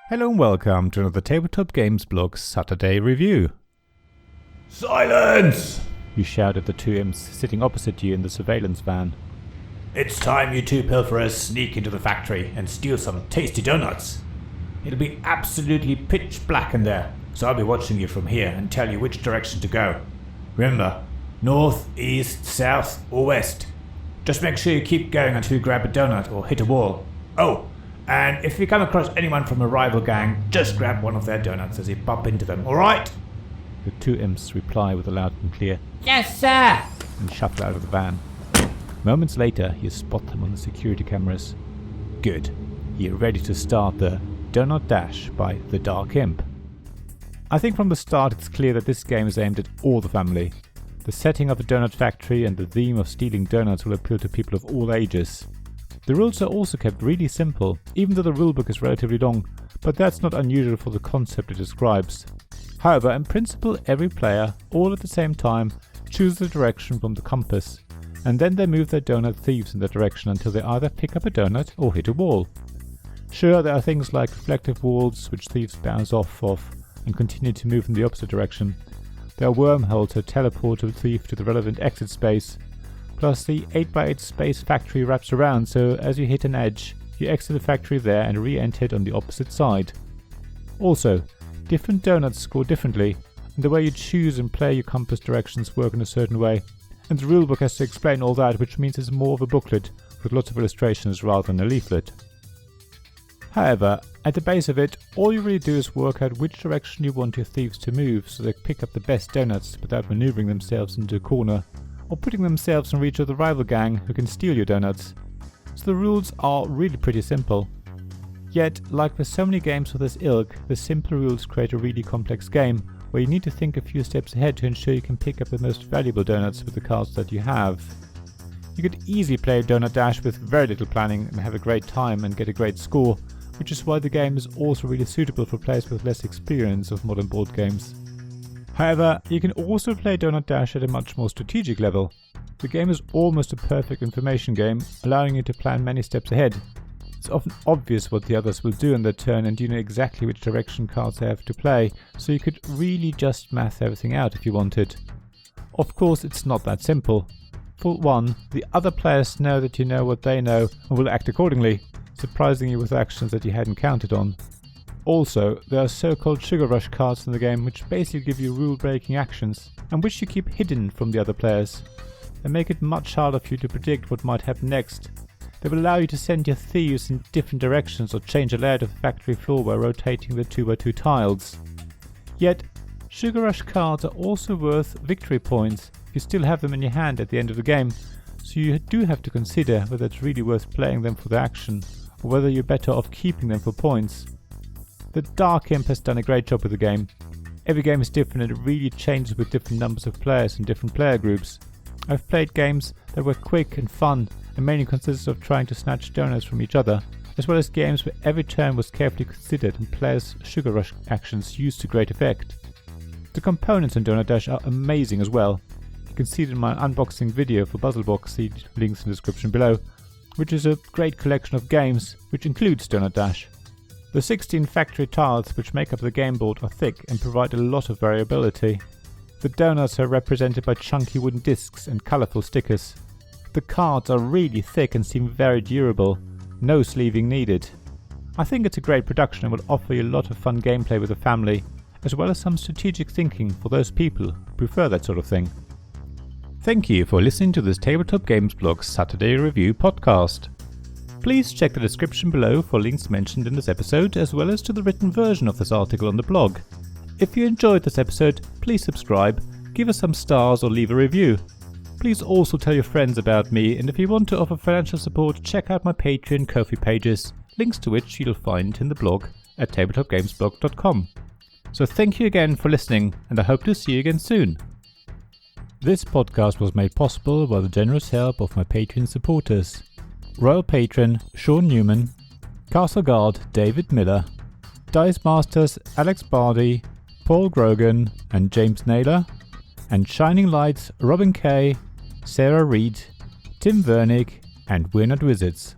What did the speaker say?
Hello and welcome to another Tabletop Games Blog Saturday review. Silence! You shout at the two imps sitting opposite you in the surveillance van. It's time you two pilferers sneak into the factory and steal some tasty doughnuts. It'll be absolutely pitch black in there, so I'll be watching you from here and tell you which direction to go. Remember, north, east, south or west. Just make sure you keep going until you grab a donut or hit a wall. Oh, and if you come across anyone from a rival gang, just grab one of their donuts as you bump into them, alright? The two imps reply with a loud and clear Yes, sir! and shuffle out of the van. Moments later, you spot them on the security cameras. Good. You're ready to start the Doughnut Dash by the Dark Imp. I think from the start it's clear that this game is aimed at all the family. The setting of a donut factory and the theme of stealing donuts will appeal to people of all ages. The rules are also kept really simple, even though the rulebook is relatively long, but that's not unusual for the concept it describes. However, in principle, every player, all at the same time, chooses a direction from the compass, and then they move their donut thieves in that direction until they either pick up a donut or hit a wall. Sure, there are things like reflective walls, which thieves bounce off of and continue to move in the opposite direction. There are wormholes that teleport a thief to the relevant exit space. Plus the 8x8 space factory wraps around, so as you hit an edge, you exit the factory there and re-enter it on the opposite side. Also, different donuts score differently, and the way you choose and play your compass directions work in a certain way, and the rulebook has to explain all that, which means it's more of a booklet with lots of illustrations rather than a leaflet. However, at the base of it, all you really do is work out which direction you want your thieves to move so they pick up the best donuts without maneuvering themselves into a corner, or putting themselves in reach of the rival gang who can steal your donuts. So the rules are really pretty simple. Yet, like with so many games of this ilk, the simple rules create a really complex game, where you need to think a few steps ahead to ensure you can pick up the most valuable donuts with the cards that you have. You could easily play Doughnut Dash with very little planning and have a great time and get a great score, which is why the game is also really suitable for players with less experience of modern board games. However, you can also play Doughnut Dash at a much more strategic level. The game is almost a perfect information game, allowing you to plan many steps ahead. It's often obvious what the others will do in their turn, and you know exactly which direction cards they have to play, so you could really just math everything out if you wanted. Of course, it's not that simple. For one, the other players know that you know what they know and will act accordingly, surprising you with actions that you hadn't counted on. Also, there are so-called sugar rush cards in the game which basically give you rule-breaking actions, and which you keep hidden from the other players. They make it much harder for you to predict what might happen next. They will allow you to send your thieves in different directions or change a layout of the factory floor by rotating the 2x2 tiles. Yet, sugar rush cards are also worth victory points if you still have them in your hand at the end of the game, so you do have to consider whether it's really worth playing them for the action, or whether you're better off keeping them for points. The Dark Imp has done a great job with the game. Every game is different and it really changes with different numbers of players and different player groups. I've played games that were quick and fun and mainly consisted of trying to snatch donuts from each other, as well as games where every turn was carefully considered and players' sugar rush actions used to great effect. The components in Doughnut Dash are amazing as well. You can see it in my unboxing video for Puzzlebox, see links in the description below, which is a great collection of games which includes Doughnut Dash. The 16 factory tiles which make up the game board are thick and provide a lot of variability. The donuts are represented by chunky wooden discs and colourful stickers. The cards are really thick and seem very durable, no sleeving needed. I think it's a great production and will offer you a lot of fun gameplay with the family, as well as some strategic thinking for those people who prefer that sort of thing. Thank you for listening to this Tabletop Games Blog Saturday Review podcast. Please check the description below for links mentioned in this episode, as well as to the written version of this article on the blog. If you enjoyed this episode, please subscribe, give us some stars or leave a review. Please also tell your friends about me, and if you want to offer financial support, check out my Patreon and Ko-fi pages, links to which you'll find in the blog at tabletopgamesblog.com. So thank you again for listening, and I hope to see you again soon. This podcast was made possible by the generous help of my Patreon supporters: Royal Patron Sean Newman, Castle Guard David Miller, Dice Masters Alex Bardi, Paul Grogan and James Naylor, and Shining Lights Robin Kay, Sarah Reed, Tim Vernick and We're Not Wizards.